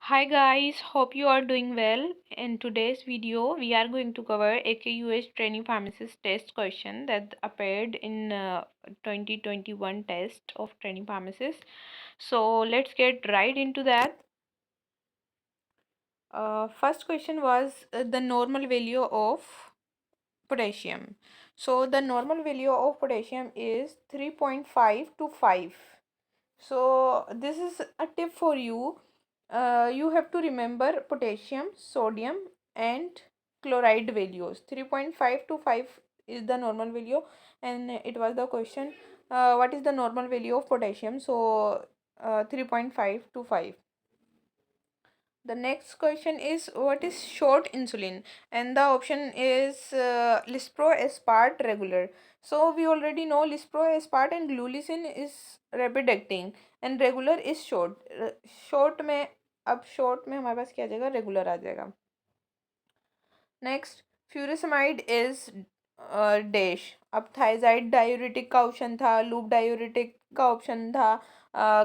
Hi guys, hope you are doing well. In today's video, we are going to cover AKUS trainee pharmacist test question that appeared in 2021 test of trainee pharmacist. So let's get right into that. First question was the normal value of potassium. So the normal value of potassium is 3.5 to 5. So this is a tip for you. You have to remember potassium, sodium, and chloride values. 3.5 to 5 is the normal value, and it was the question. What is the normal value of potassium? So 3.5 to 5. The next question is what is short insulin, and the option is Lispro, Aspart, regular. So we already know Lispro, Aspart and Glulicin is rapid acting and regular is short. Short में अब short में हमारे पास क्या आ जाएगा, regular आ जाएगा. Next furosemide is dash. अब thiazide diuretic का ऑप्शन था, लूप डायूरेटिक का ऑप्शन था,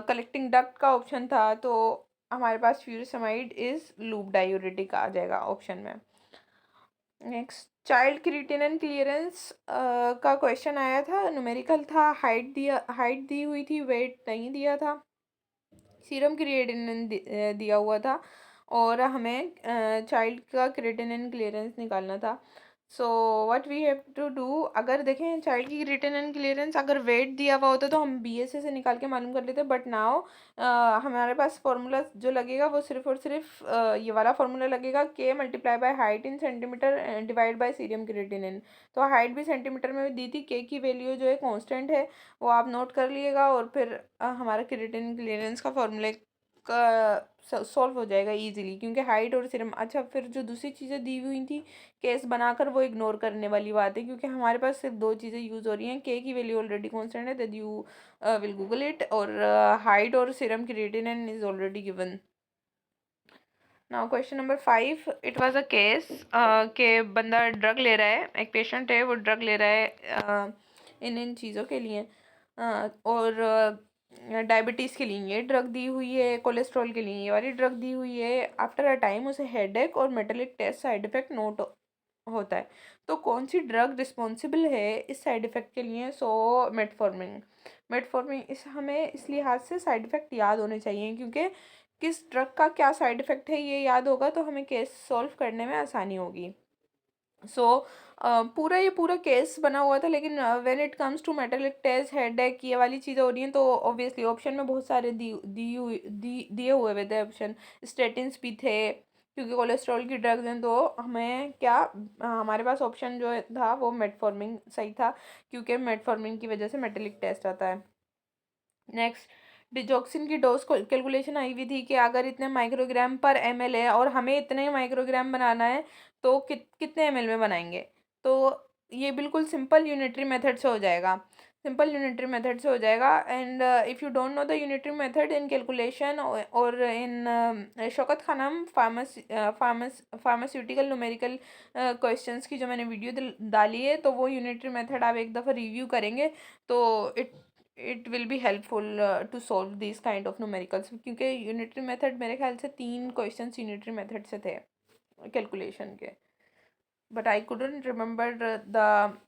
कलेक्टिंग डक्ट का ऑप्शन था, तो हमारे पास फ्यूरिसमाइड इज लूप डायूरेटिक आ जाएगा ऑप्शन में. नेक्स्ट चाइल्ड क्रिएटिनिन क्लियरेंस का क्वेश्चन आया था, न्यूमेरिकल था, हाइट दी हुई थी, वेट नहीं दिया था, सीरम क्रिएटिनिन दिया हुआ था और हमें चाइल्ड का क्रिएटिनिन क्लियरेंस निकालना था. So what we have to do, अगर देखें चाइल्ड की क्रिएटिनिन क्लियरेंस अगर वेट दिया हुआ होता तो हम बीएसए से निकाल के मालूम कर लेते, बट नाउ हमारे पास फॉर्मूला जो लगेगा वो सिर्फ और सिर्फ ये वाला फॉर्मूला लगेगा, के multiply by height in centimetre divide by serum creatinine. तो हाइट भी सेंटीमीटर में दी थी, के की वैल्यू जो है कांस्टेंट है वो आप नोट कर लिएगा और फिर हमारा क्रिएटिनिन क्लियरेंस का फॉर्मूले का सॉल्व हो जाएगा इजीली, क्योंकि हाइट और सीरम. अच्छा, फिर जो दूसरी चीज़ें दी हुई थी केस बनाकर वो इग्नोर करने वाली बात है, क्योंकि हमारे पास सिर्फ दो चीज़ें यूज़ हो रही हैं. के की वैल्यू ऑलरेडी कांस्टेंट है, that you will Google it, और हाइट और serum creatinine is already given. Now question number 5. It was a case के बंदा ड्रग ले रहा है, एक पेशेंट है वो ड्रग ले रहा है इन चीज़ों के लिए, और डायबिटीज़ के लिए ये ड्रग दी हुई है, कोलेस्ट्रॉल के लिए ये वाली ड्रग दी हुई है. आफ्टर अ टाइम उसे हेडेक और metallic taste side effect note होता है. तो कौन सी ड्रग रिस्पॉन्सिबल है इस साइड इफेक्ट के लिए? सो मेटफॉर्मिन. मेटफॉर्मिन इस हमें इस लिहाज से साइड इफेक्ट याद होने चाहिए, क्योंकि किस ड्रग का क्या साइड इफेक्ट है ये याद होगा तो हमें केस सॉल्व करने में आसानी होगी. सो ये पूरा केस बना हुआ था, लेकिन when it comes to metallic test, headache, ये वाली चीज़ें हो रही हैं, तो ऑब्वियसली ऑप्शन में बहुत सारे दिए हुए थे ऑप्शन. स्टेटिन्स भी थे, क्योंकि कोलेस्ट्रॉल की ड्रग्स हैं, तो हमें क्या हमारे पास ऑप्शन जो था वो मेटफॉर्मिन सही था, क्योंकि मेटफॉर्मिन की वजह से मेटालिक टेस्ट आता है. नेक्स्ट डिजॉक्सिन की डोज कैलकुलेशन आई हुई थी कि अगर इतने माइक्रोग्राम पर एमएल है और हमें इतने माइक्रोग्राम बनाना है तो कितने एमएल में बनाएंगे. तो ये बिल्कुल सिंपल यूनिटरी मेथड से हो जाएगा, सिंपल यूनिटरी मेथड से हो जाएगा. And if you don't know the unitary method in calculation और इन Shaukat Khanum pharmaceutical numerical questions की जो मैंने वीडियो डाली है, तो वो यूनिटरी मेथड आप एक दफ़ा रिव्यू करेंगे तो it will be helpful to solve this kind of numericals, क्योंकि यूनिटरी मेथड मेरे ख्याल से 3 क्वेश्चंस यूनिटरी मेथड से थे कैलकुलेशन के, but I couldn't remember the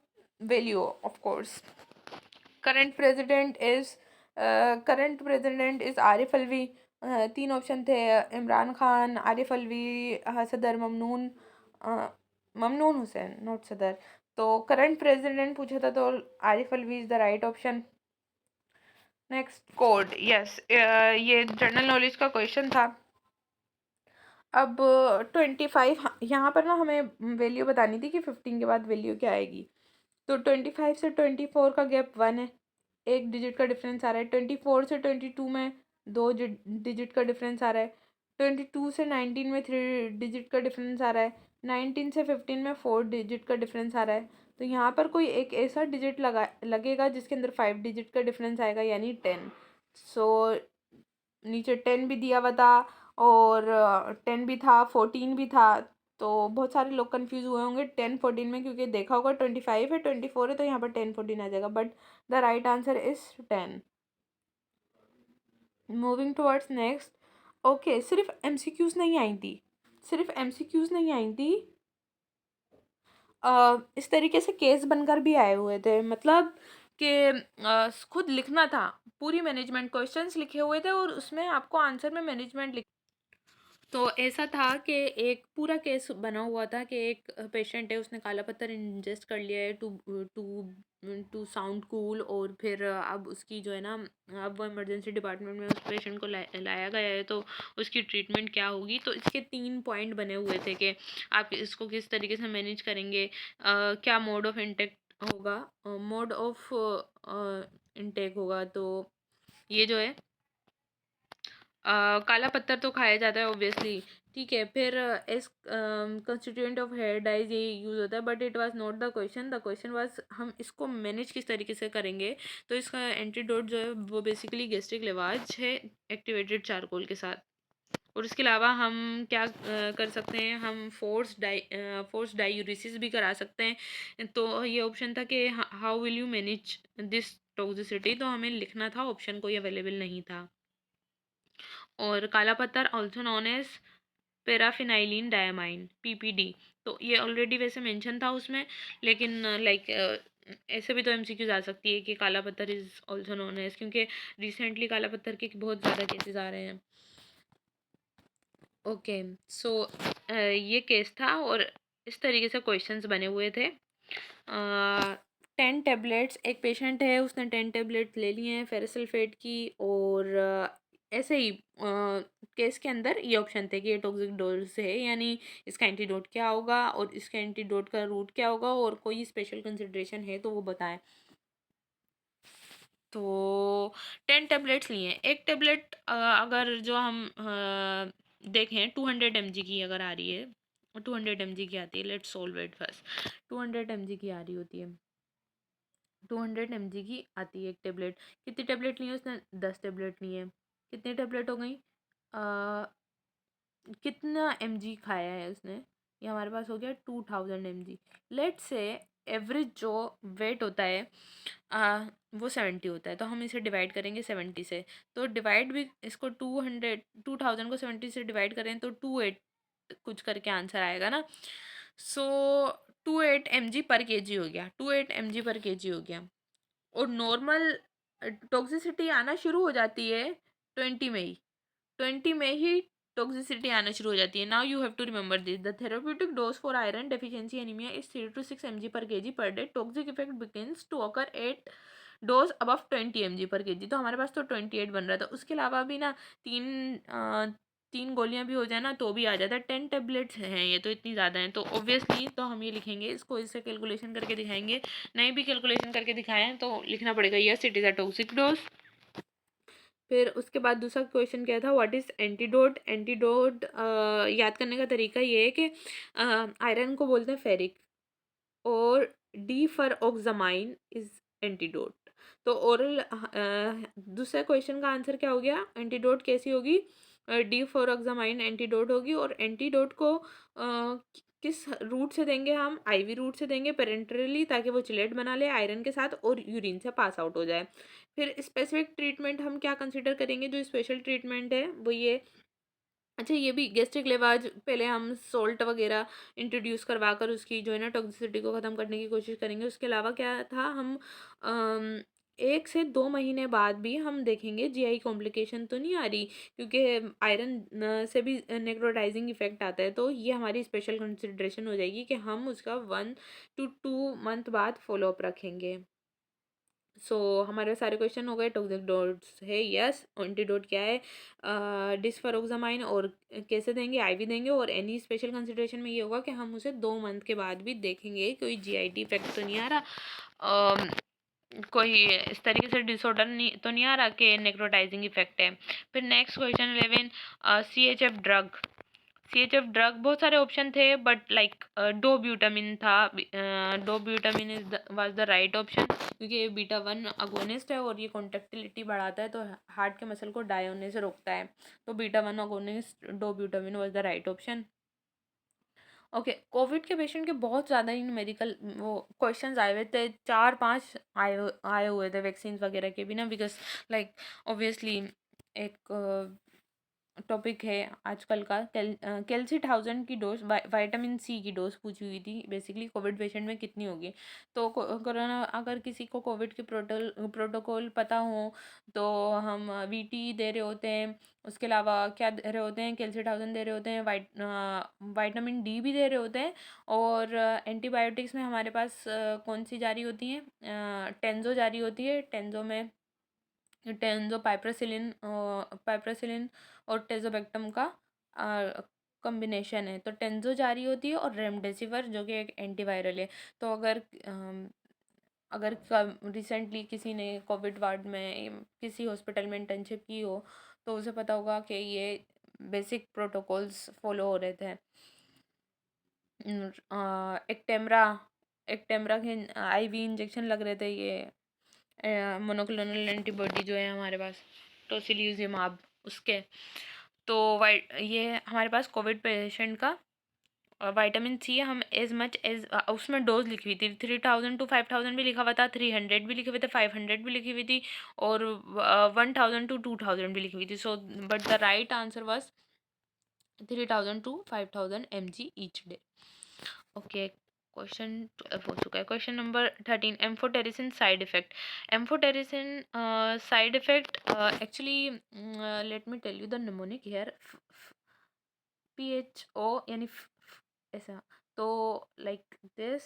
value of course. Current president is Arif Alvi. 3 option थे, इमरान खान, आरिफ अलवी, सदर ममनून, ममनून हुसैन, नॉट सदर. तो करंट प्रेसिडेंट पूछा था तो Arif Alvi is the right option. Next code, yes, ये जनरल नॉलेज का क्वेश्चन था. अब 25 यहाँ पर ना हमें वैल्यू बतानी थी कि 15 के बाद वैल्यू क्या आएगी. तो 25 से 24 का गैप 1 है, एक डिजिट का डिफरेंस आ रहा है. 24 से 22 में 2 डिजिट का डिफरेंस आ रहा है. 22 से 19 में 3 डिजिट का डिफरेंस आ रहा है. 19 से 15 में 4 डिजिट का डिफरेंस आ रहा है. तो यहाँ पर कोई एक ऐसा डिजिट लगेगा जिसके अंदर 5 डिजिट का डिफरेंस आएगा, यानी 10. सो नीचे 10 भी दिया हुआ था और 10 भी था, 14 भी था. तो बहुत सारे लोग कंफ्यूज हुए होंगे 10 14 में, क्योंकि देखा होगा 25 है, 24 है, तो यहाँ पर 10 14 आ जाएगा, but the right answer is 10. Moving towards next, okay, सिर्फ एमसीक्यूज नहीं आई थी, सिर्फ एमसीक्यूज नहीं आई थी, इस तरीके से केस बनकर भी आए हुए थे, मतलब कि खुद लिखना था, पूरी मैनेजमेंट क्वेश्चंस लिखे हुए थे और उसमें आपको आंसर में मैनेजमेंट लिख। तो ऐसा था कि एक पूरा केस बना हुआ था कि एक पेशेंट है, उसने काला पत्थर इंजेस्ट कर लिया है to to to sound cool, और फिर अब उसकी जो है ना, अब वो इमरजेंसी डिपार्टमेंट में उस पेशेंट को लाया गया है, तो उसकी ट्रीटमेंट क्या होगी। तो इसके 3 पॉइंट बने हुए थे कि आप इसको किस तरीके से मैनेज करेंगे, क्या मोड ऑफ इंटेक होगा, मोड ऑफ इंटेक होगा। तो ये जो है काला पत्थर तो खाया जाता है ऑब्वियसली, ठीक है। फिर as constituent of hair dyes ये यूज़ होता है, but it was not the question was हम इसको मैनेज किस तरीके से करेंगे। तो इसका एंटीडोट जो है वो बेसिकली गैस्ट्रिक लेवाज है एक्टिवेटेड चारकोल के साथ। और इसके अलावा हम क्या कर सकते हैं, हम फोर्स डायूरिसिस भी करा सकते हैं। तो ये ऑप्शन था कि how will you manage this toxicity, तो हमें लिखना था, ऑप्शन कोई अवेलेबल नहीं था। और काला पत्थर also known as paraphenylene diamine PPD, तो ये ऑलरेडी वैसे मेंशन था उसमें, लेकिन लाइक ऐसे भी तो एमसीक्यूज आ सकती है कि काला पत्थर इज ऑल्सो नोन एज, क्योंकि रिसेंटली काला पत्थर के बहुत ज़्यादा केसेस आ रहे हैं। ओके, सो ये केस था और इस तरीके से क्वेश्चंस बने हुए थे। 10 टैबलेट्स, एक पेशेंट है उसने 10 टैबलेट ले लिए हैं फेरसल्फेट की, और ऐसे ही केस के अंदर ये ऑप्शन थे कि ये टॉक्सिक डोज है, यानी इसका एंटीडोट क्या होगा और इसका एंटीडोट का रूट क्या होगा, और कोई स्पेशल कंसिड्रेशन है तो वो बताएं। तो 10 टैबलेट्स लिए हैं, एक टैबलेट अगर जो हम देखें 200 mg की अगर आ रही है, 200 mg की आती है, let's solve it first. 200 mg की आ रही होती है, 200 mg की आती है एक टेबलेट। कितनी टेबलेट ली है उसने, 10 टेबलेट ली है। कितनी टेबलेट हो गई, कितना mg खाया है उसने, ये हमारे पास हो गया 2000 mg। लेट से एवरेज जो वेट होता है वो 70 होता है, तो हम इसे डिवाइड करेंगे 70 से। तो डिवाइड भी इसको 2000 को 70 से डिवाइड करें तो 28 कुछ करके आंसर आएगा ना। सो 28 mg पर केजी हो गया, 28 mg पर केजी हो गया। और नॉर्मल टॉक्सिसिटी आना शुरू हो जाती है 20 में ही, 20 में ही टॉक्सिसिटी आना शुरू हो जाती है। Now you have to remember this, the therapeutic dose for iron deficiency anaemia is 3 to 6 mg per KG per day. Toxic effect begins to occur at dose above 20 mg per KG. तो हमारे पास तो 28 बन रहा था, उसके अलावा भी ना तीन गोलियां भी हो जाए ना तो भी आ जाता है। 10 टेबलेट्स हैं ये, तो इतनी ज़्यादा हैं, तो ऑब्वियसली तो हम ये लिखेंगे, इसको इससे कैलकुलेशन करके दिखाएंगे। नहीं भी कैलकुलेशन करके दिखाएं तो लिखना पड़ेगा yes it is a toxic dose. फिर उसके बाद दूसरा क्वेश्चन क्या था, व्हाट इज़ एंटीडोट। एंटीडोट याद करने का तरीका ये है कि आयरन को बोलते हैं फेरिक, और डी फॉर ऑक्सामाइन इज एंटीडोट। तो ओरल दूसरे क्वेश्चन का आंसर क्या हो गया, एंटीडोट कैसी होगी, डी फॉर ऑक्सामाइन एंटीडोट होगी। और एंटीडोट को किस रूट से देंगे, हम आईवी रूट से देंगे पेरेंटरली, ताकि वो चिलेट बना ले आयरन के साथ और यूरिन से पास आउट हो जाए। फिर स्पेसिफिक ट्रीटमेंट हम क्या कंसिडर करेंगे, जो स्पेशल ट्रीटमेंट है वो ये, अच्छा ये भी गैस्ट्रिक लेवाज पहले हम सॉल्ट वगैरह इंट्रोड्यूस करवा कर उसकी जो है ना टॉक्सिसिटी को ख़त्म करने की कोशिश करेंगे। उसके अलावा क्या था, हम 1 से 2 महीने बाद भी हम देखेंगे जीआई कॉम्प्लिकेशन तो नहीं आ रही, क्योंकि आयरन से भी नेक्रोटाइजिंग इफेक्ट आता है। तो ये हमारी स्पेशल कंसिड्रेशन हो जाएगी कि हम उसका 1 to 2 मंथ बाद फॉलोअप रखेंगे। हमारे सारे क्वेश्चन हो गए। टॉक्सिक डोट्स है यस, एंटीडोट क्या है डिसफरोक्सामाइन, और कैसे देंगे, आईवी देंगे। और एनी स्पेशल कंसिडरेशन में ये होगा कि हम उसे 2 मंथ के बाद भी देखेंगे, कोई जीआईटी इफेक्ट तो नहीं आ रहा, कोई इस तरीके से डिसऑर्डर नहीं तो नहीं आ रहा कि नेक्रोटाइजिंग इफेक्ट है। फिर next question 11, CHF drug. CHF drug बहुत सारे ऑप्शन थे, बट लाइक डोब्यूटामिन था, dobutamine is was the right option, क्योंकि ये बीटा 1 अगोनिस्ट है और ये कॉन्ट्रेक्टिलिटी बढ़ाता है, तो हार्ट के मसल को डाई होने से रोकता है। तो beta 1 agonist dobutamine was the right option. Okay, Covid के पेशेंट के बहुत ज़्यादा ही मेडिकल वो क्वेश्चंस आए हुए थे, 4-5 आए हुए थे वैक्सीन वगैरह के भी ना, बिकॉज लाइक ऑब्वियसली एक टॉपिक है आजकल का। कैल्सी 1000 की डोज, विटामिन सी की डोज पूछी हुई थी बेसिकली कोविड पेशेंट में कितनी होगी। तो कोरोना, अगर किसी को कोविड के प्रोटोकॉल पता हो तो हम वीटी दे रहे होते हैं, उसके अलावा क्या दे रहे होते हैं, कैल्सी 1000 दे रहे होते हैं, विटामिन डी भी दे रहे होते हैं। और एंटीबायोटिक्स में हमारे पास कौन सी जारी होती हैं, टेंजो जारी होती है। टेंजो में टेंजो पाइपरासिलिन और टेजोबेक्टम का कॉम्बिनेशन है। तो टेंजो जारी होती है और रेमडेसिविर जो कि एक एंटीवायरल है। तो अगर रिसेंटली किसी ने कोविड वार्ड में किसी हॉस्पिटल में इंटर्नशिप की हो तो उसे पता होगा कि ये बेसिक प्रोटोकॉल्स फॉलो हो रहे थे। एक्टेमरा एक्टेमरा के आईवी इंजेक्शन लग रहे थे, ये मोनोक्लोनल एंटीबॉडी जो है हमारे पास टोसिलिजुमाब उसके। तो ये हमारे पास कोविड पेशेंट का विटामिन सी हम एज मच एज उसमें डोज लिखी हुई थी 3000 to 5000 भी लिखा हुआ था, 300 भी लिखे हुए थे, 500 भी लिखी हुई थी और 1000 to 2000 भी लिखी हुई थी। So but the right answer was 3000 to 5000 mg each day. Okay, question 12 हो चुका है। Question number 13, amphotericin side effect. Amphotericin side effect actually, let me tell you the mnemonic here, PHO यानी ऐसा। तो like this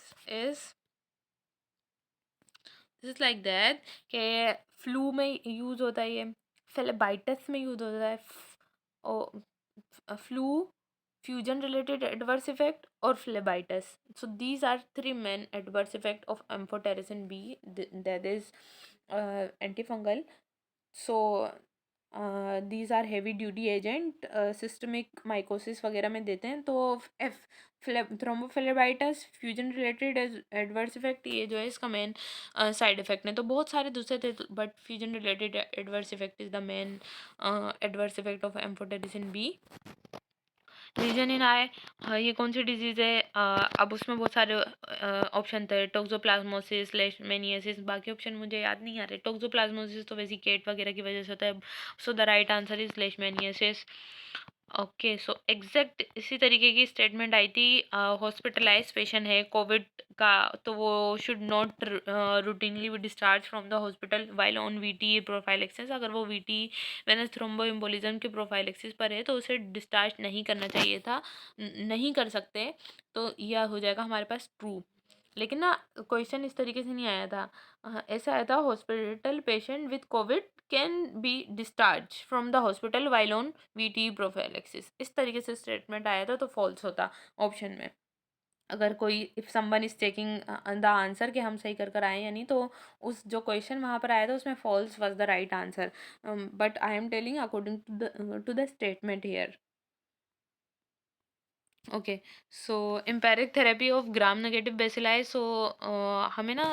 is like that कि flu में use होता है ये, फेलेबाइटिस में यूज़ होता है, flu, fusion related adverse effect or phlebitis. So these are three main adverse effect of amphotericin B, that is antifungal. So these are heavy duty agent, systemic mycosis वगैरह में देते हैं। तो thrombophlebitis fusion related adverse effect ये जो है इसका main side effect है। तो बहुत सारे दूसरे थे but fusion related adverse effect is the main adverse effect of amphotericin B. Reason इन आए, ये कौन सी डिजीज़ है, अब उसमें बहुत सारे ऑप्शन थे, टोक्सोप्लाज्मोसिस, लेशमेनियासिस, बाकी ऑप्शन मुझे याद नहीं आ रहे। टोक्सोप्लाज्मोसिस तो वैसे केट वगैरह की वजह से होता है। So the right answer is leishmaniasis. Okay, so exact इसी तरीके की स्टेटमेंट आई थी, हॉस्पिटलाइज पेशेंट है कोविड का तो वो should not routinely be discharge from the hospital while on VT prophylaxis. अगर वो वीटी वेनस थ्रोम्बोएम्बोलिज्म के प्रोफाइलेक्सिस पर है तो उसे डिस्चार्ज नहीं करना चाहिए था, नहीं कर सकते। तो यह हो जाएगा हमारे पास ट्रू। लेकिन ना क्वेश्चन इस तरीके से नहीं आया था, ऐसा आया था hospital patient with Covid can be discharge from the hospital while on VT prophylaxis, इस तरीके से स्टेटमेंट आया था। तो फॉल्स होता ऑप्शन में। अगर कोई if someone is checking the answer कि हम सही कर आए या नहीं, तो उस जो क्वेश्चन वहाँ पर आया था उसमें false was the right answer. But I am telling according to the statement here. Okay, so empiric therapy of gram negative bacilli. So हमें ना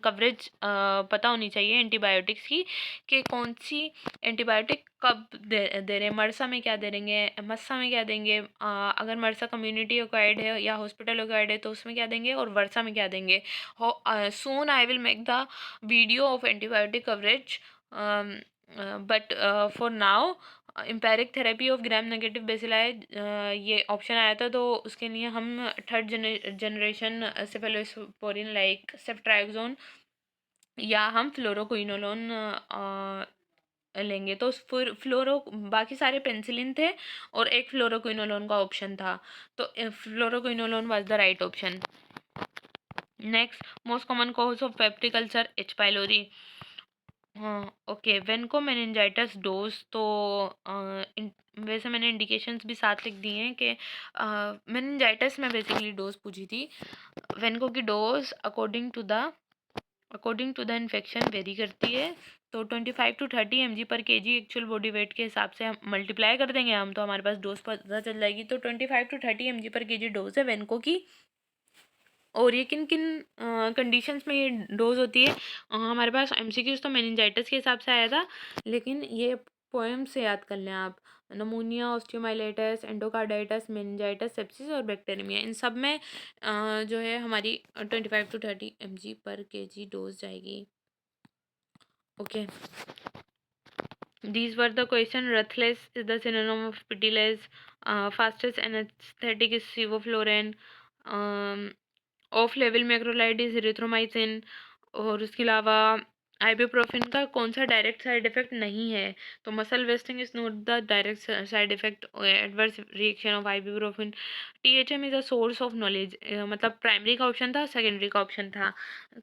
कवरेज पता होनी चाहिए एंटीबायोटिक्स की कि कौन सी एंटीबायोटिक कब दे रहे हैं। मरसा में क्या दे देंगे, मस्सा में क्या देंगे, अगर मरसा कम्युनिटी एक्वायर्ड है या हॉस्पिटल एक्वायर्ड है तो उसमें क्या देंगे, और वर्सा में क्या देंगे। Soon I will make the video of antibiotic coverage, but for now empiric therapy of gram negative bacilli ये ऑप्शन आया था। तो उसके लिए हम third generation cephalosporin like ceftriaxone या हम फ्लोरोक्विनोलोन लेंगे। तो फ्लोरो बाकी सारे पेंसिलिन थे और एक फ्लोरोक्विनोलोन का ऑप्शन था। तो fluoroquinolone was the right option. Next, most common cause of peptic ulcer H pylori. हाँ, ओके, वेनको मेनिंजाइटिस डोज। तो वैसे मैंने इंडिकेशंस भी साथ लिख दिए हैं कि मेनिंजाइटिस में बेसिकली डोज पूछी थी। वेनको की dose according to the infection vary करती है। तो 25 to 30 mg per KG actual body weight के हिसाब से हम मल्टीप्लाई कर देंगे हम, तो हमारे पास डोज पता चल जाएगी। तो 25 to 30 mg per KG dose है वेनको की। और ये किन किन कंडीशंस में ये डोज होती है, हमारे पास एमसीक्यूज तो मेनिंजाइटिस के हिसाब से आया था, लेकिन ये पोएम से याद कर लें आप। Pneumonia, osteomyelitis, endocarditis, meningitis, sepsis और बैक्टीरियमिया, इन सब में जो है हमारी 25 to 30 mg per KG dose जाएगी। Okay, These were the question. Ruthless is the synonym of pitiless. Fastest anesthetic is sevoflurane. um, of level macrolide is erythromycin. और उसके अलावा आइबुप्रोफेन का कौन सा डायरेक्ट साइड इफेक्ट नहीं है? तो muscle wasting is not the direct side effect adverse reaction of ibuprofen. THM is a source of knowledge, मतलब प्राइमरी का ऑप्शन था, सेकेंडरी का ऑप्शन था।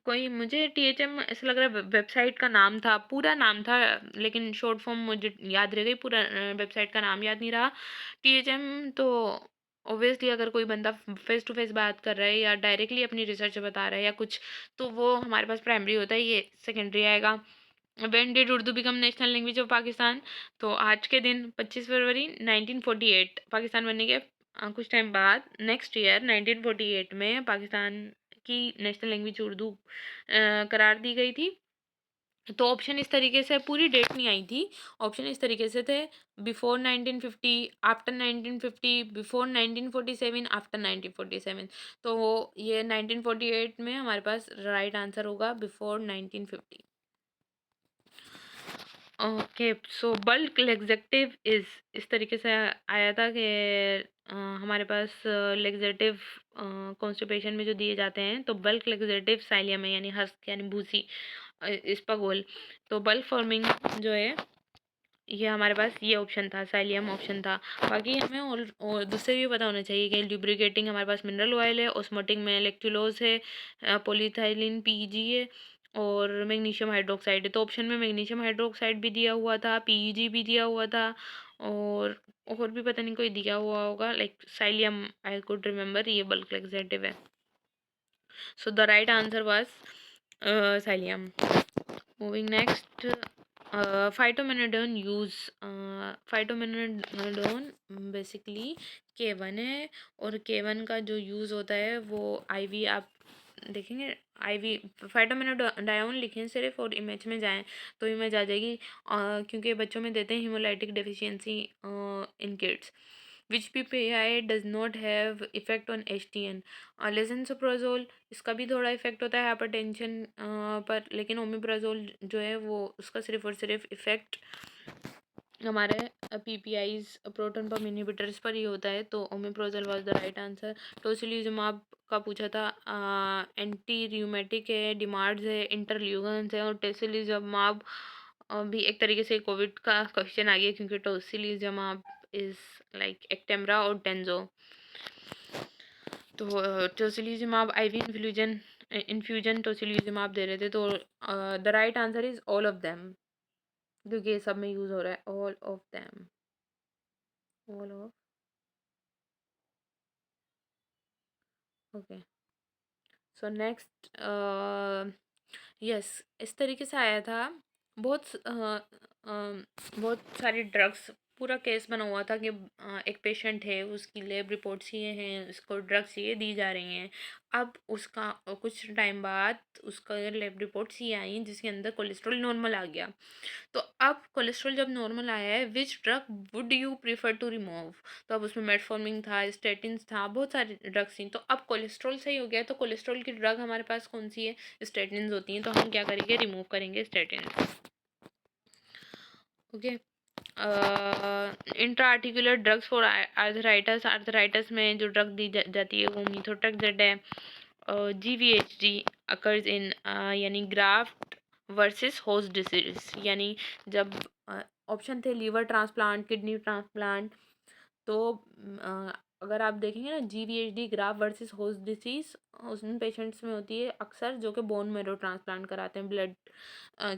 कोई मुझे टीएचएम ऐसा लग रहा है वेबसाइट का नाम था, पूरा नाम था, लेकिन शॉर्ट फॉर्म मुझे याद रह गई, पूरा वेबसाइट का नाम याद नहीं रहा। टीएचएम तो ऑब्वियसली अगर कोई बंदा फेस टू फेस बात कर रहा है या डायरेक्टली अपनी रिसर्च बता रहा है या कुछ, तो वो हमारे पास प्राइमरी होता है, ये सेकेंडरी आएगा। When did Urdu become national language of Pakistan? तो आज के दिन 25 फरवरी 1948, पाकिस्तान बनने के कुछ टाइम बाद नेक्स्ट ईयर 1948 में पाकिस्तान की नेशनल लैंग्वेज उर्दू करार दी गई थी। तो ऑप्शन इस तरीके से, पूरी डेट नहीं आई थी, ऑप्शन इस तरीके से थे: बिफोर 1950, आफ्टर 1950, बिफोर 1947, आफ्टर 1947। तो ये 1948 में हमारे पास राइट आंसर होगा before 1950। Okay, so bulk laxative is, इस तरीके से आया था कि हमारे पास लेग्जेटिव कॉन्स्टिपेशन में जो दिए जाते हैं, तो बल्क लेग्जेटिव साइलियम है, यानी हस्क यानी भूसी, स्पगोल। तो बल्क फॉर्मिंग जो है, ये हमारे पास ये ऑप्शन था, साइलियम ऑप्शन था। बाकी हमें और दूसरे भी पता होना चाहिए कि लुब्रिकेटिंग हमारे पास मिनरल ऑयल है, ऑस्मोटिक में इलेक्ट्रुलोज है, पॉलीथाइलिन पीईजी है, और मैग्नीशियम हाइड्रोक्साइड है। तो ऑप्शन में मैग्नीशियम हाइड्रोक्साइड भी दिया हुआ था, पीईजी भी दिया हुआ था, और भी पता नहीं कोई दिया हुआ होगा, like psyllium I could remember, ये बल्क लेग्जेटिव है। So the right answer was psyllium. Moving next, phytomenadone use, phytomenadone basically K1 है, और K1 का जो यूज़ होता है वो आईवी, आप देखेंगे आईवी फाइटोमेनाडायोन लिखें सिर्फ और इमेज में जाएं तो इमेज आ जाएगी, क्योंकि बच्चों में देते हैं hemolytic deficiency in kids. Which PPI does not have effect on HTN? Lansoprazole, इसका भी थोड़ा इफेक्ट होता है हाइपरटेंशन पर, लेकिन ओमेप्राजोल जो है वो उसका सिर्फ और सिर्फ इफेक्ट हमारे पीपीआईज प्रोटॉन पम्प इनहिबिटर्स पर ही होता है। तो omeprazole was the right answer. Tocilizumab का पूछा था, एंटी रियूमेटिक है, डिमार्ड्स है, इंटरल्यूगन्स है, और टोसिलिजुमाब भी एक तरीके से कोविड का क्वेश्चन आ गया, क्योंकि टोसिलिजुमाब इज लाइक एक्टेमरा और टेंजो। तो टोसिलिजुमाब आईवी इन्फ्यूजन टोसिलिजुमाब दे रहे थे, तो the right answer is all of them, क्योंकि ये सब में यूज हो रहा है, all of them, all of. Okay, so next, yes, इस तरीके से आया था। बहुत बहुत सारी ड्रग्स, पूरा केस बना हुआ था कि एक पेशेंट है, उसकी लैब रिपोर्ट्स ये हैं, उसको ड्रग्स ये दी जा रही हैं। अब उसका कुछ टाइम बाद उसका लैब रिपोर्ट्स ये आई जिसके अंदर कोलेस्ट्रॉल नॉर्मल आ गया। तो अब कोलेस्ट्रॉल जब नॉर्मल आया है, which drug would you prefer to remove? तो अब उसमें मेटफॉर्मिन था, स्टेटिन था, बहुत सारी ड्रग्स थी। तो अब कोलेस्ट्रॉल सही हो गया, तो कोलेस्ट्रॉल की ड्रग हमारे पास कौन सी है? स्टेटिन होती हैं। तो हम क्या करेंगे, रिमूव करेंगे statin. Okay, intra articular drugs for arthritis, arthritis में जो ड्रग दी जाती है वो मीथोट्रेक्सेट है। GVHD अकर्स इन, यानी ग्राफ्ट वर्सेस होस्ट डिसीज, यानी जब ऑप्शन थे लीवर ट्रांसप्लांट, किडनी ट्रांसप्लांट, तो अगर आप देखेंगे ना, GVHD graft versus host disease उन पेशेंट्स में होती है अक्सर जो कि बोन मैरो ट्रांसप्लांट कराते हैं ब्लड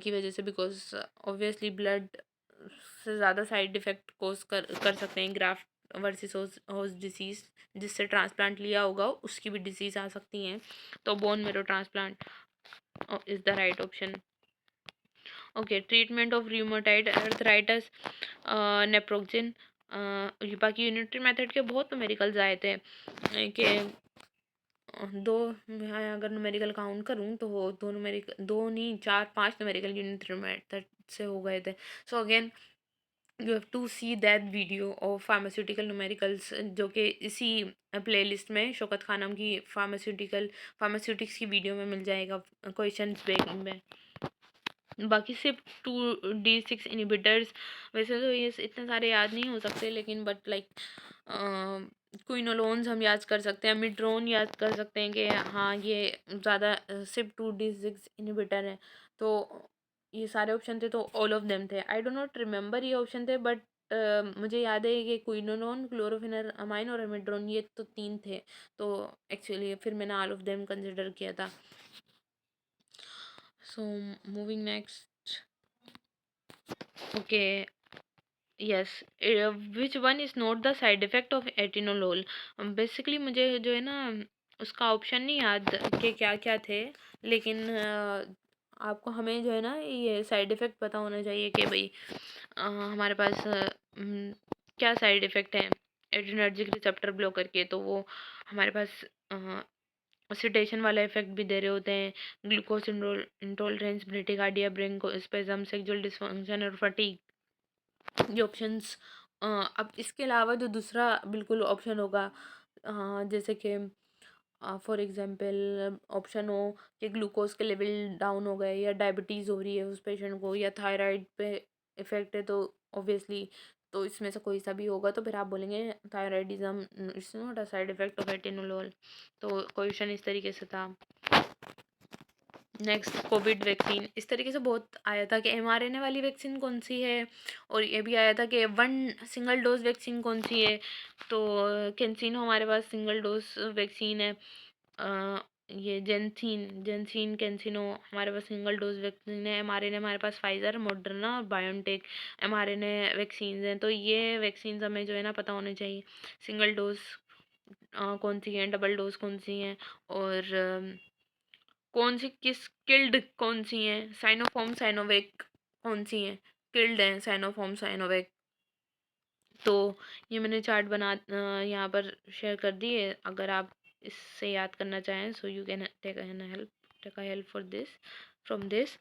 की वजह से, बिकॉज ऑब्वियसली ब्लड से ज़्यादा साइड इफ़ेक्ट कोज कर सकते हैं ग्राफ्ट वर्सेस होस्ट डिसीज़, जिससे ट्रांसप्लांट लिया होगा उसकी भी डिसीज़ आ सकती हैं। तो bone marrow transplant is the right option. Okay, treatment of rheumatoid arthritis, naproxen. बाकी यूनिटरी मेथड के बहुत न्यूमेरिकल्स आए थे कि दो, मैं अगर न्यूमेरिकल काउंट करूँ तो वो दो न्यूमेरिकल, दो नहीं, चार पांच न्यूमेरिकल यूनिटरी मेथड से हो गए थे। So again you have to see that video of pharmaceutical numericals, जो कि इसी प्लेलिस्ट में शौकत खानम की फार्मास्यूटिक्स की वीडियो में मिल जाएगा, क्वेश्चन बैंक में। बाकी सिर्फ 2D6 इनहिबिटर्स, वैसे तो ये इतने सारे याद नहीं हो सकते, लेकिन बट लाइक क्विनोलोन्स हम याद कर सकते हैं, मिड्रोन याद कर सकते हैं कि हाँ ये ज़्यादा सिर्फ 2D6 इनहिबिटर है। तो ये सारे ऑप्शन थे, तो ऑल ऑफ देम थे। आई डो नॉट रिमेंबर ये ऑप्शन थे, बट मुझे याद है कि क्विनोलोन, क्लोरोफेनर अमाइन और मिड्रोन, ये तो 3 थे। तो एक्चुअली फिर मैंने ऑल ऑफ देम कंसिडर किया था। So moving next. Okay, yes, which one is not the side effect of atenolol. Basically मुझे जो है ना उसका ऑप्शन नहीं याद कि क्या क्या थे, लेकिन आपको हमें जो है ना ये साइड इफ़ेक्ट पता होना चाहिए कि भाई हमारे पास क्या साइड इफ़ेक्ट है एड्रेनर्जिक रिसेप्टर ब्लॉकर के। तो वो हमारे पास ऑक्सीडेशन वाला इफेक्ट भी दे रहे होते हैं, ग्लूकोज इंटॉलरेंस, ब्रेटिकार्डिया, ब्रोंकोस्पेज्म, सेक्सुअल डिसफंक्शन और फटीग, ये ऑप्शंस। अब इसके अलावा जो दूसरा बिल्कुल ऑप्शन होगा, जैसे कि फॉर एग्जांपल ऑप्शन हो कि ग्लूकोज के लेवल डाउन हो गए, या डायबिटीज़ हो रही है उस पेशेंट को, या थायराइड पे इफ़ेक्ट है, तो ऑब्वियसली तो इसमें से कोई सा भी होगा, तो फिर आप बोलेंगे thyroidism it's not a side effect of atenolol. तो क्वेश्चन इस तरीके से था। नेक्स्ट, कोविड वैक्सीन, इस तरीके से बहुत आया था कि एमआरएनए वाली वैक्सीन कौन सी है, और ये भी आया था कि वन सिंगल डोज वैक्सीन कौन सी है। तो कैंसिनो हमारे पास सिंगल डोज वैक्सीन है। ये जेंसिन कैंसिनो हमारे पास सिंगल डोज वैक्सीन है। एमआरएनए हमारे पास फाइजर, मॉडर्ना और बायोनटेक एमआरएनए वैक्सीन हैं। तो ये वैक्सीन हमें जो है ना पता होने चाहिए, सिंगल डोज कौन सी हैं, डबल डोज कौन सी हैं, और कौन सी किस किल्ड कौन सी हैं, साइनोफॉर्म साइनोवेक कौन सी हैं, किल्ड हैं साइनोफॉर्म साइनोवेक। तो ये मैंने चार्ट यहाँ पर शेयर कर दी है, अगर आप इससे याद करना चाहें, so you can take a help for this from this.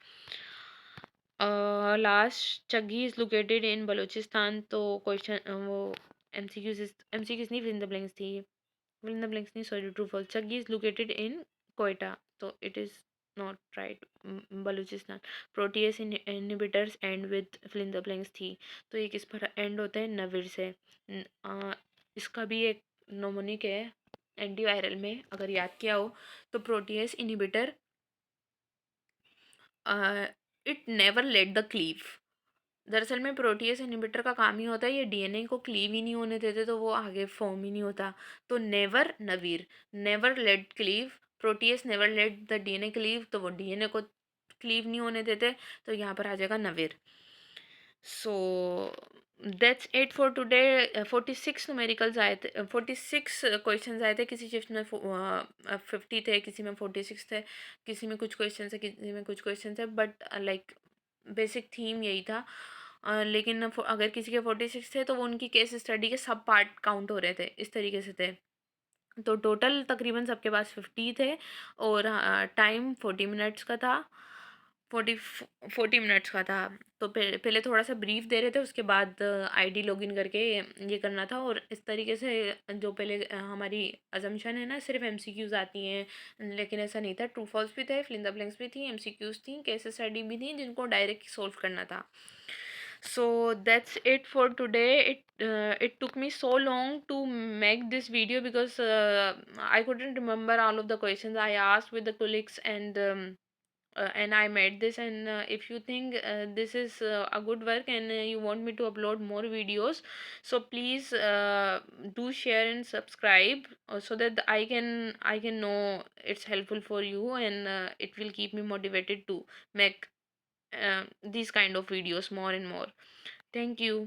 Last, Chagai is located in Balochistan. तो क्वेश्चन वो एमसीक्यूज नहीं, फिल इन द ब्लैंक्स थी, fill in the blanks नहीं, sorry, true false, Chaggi is located in Quetta, so it is not right. Baluchistan, protease inhibitors end with fill in the blanks थी, तो ये किस पर and होते हैं, नवीर से। इसका भी एक नोमोनिक है एंटीवायरल में, अगर याद किया हो तो protease inhibitor, it never let the cleave. दरअसल में प्रोटीएस इनहिबिटर का काम ही होता है ये डीएनए को क्लीव ही नहीं होने देते, तो वो आगे फॉर्म ही नहीं होता। तो नेवर नवीर, never let cleave, proteases never let the DNA cleave, तो वो डीएनए को क्लीव नहीं होने देते, तो यहाँ पर आ जाएगा नवीर। So that's it for today. 46 numericals आए थे, 46 क्वेश्चंस आए थे, किसी शिफ्ट में 50 थे, किसी में 46 थे, किसी में कुछ क्वेश्चन है, किसी में कुछ क्वेश्चन है, बट लाइक बेसिक थीम यही था। लेकिन अगर किसी के 46 थे, तो वो उनकी केस स्टडी के सब पार्ट काउंट हो रहे थे, इस तरीके से थे। तो टोटल तकरीबन सबके पास 50 थे, और टाइम 40 मिनट्स का था, 40 मिनट्स का था। तो पहले थोड़ा सा ब्रीफ दे रहे थे, उसके बाद आईडी लॉगिन करके ये करना था। और इस तरीके से जो पहले हमारी अजम्पशन है ना, सिर्फ एमसीक्यूज आती हैं, लेकिन ऐसा नहीं था, ट्रू फॉल्स भी थे, फिल इन द ब्लैंक्स भी थी, एमसीक्यूज थी, केस स्टडी भी थी, जिनको डायरेक्ट सॉल्व करना था। So that's it for today. It took me so long to make this video because I couldn't remember all of the questions I asked with the colleagues, and I made this. And if you think this is a good work, and you want me to upload more videos, so please do share and subscribe, so that I can know it's helpful for you, and it will keep me motivated to make these kind of videos more and more. Thank you.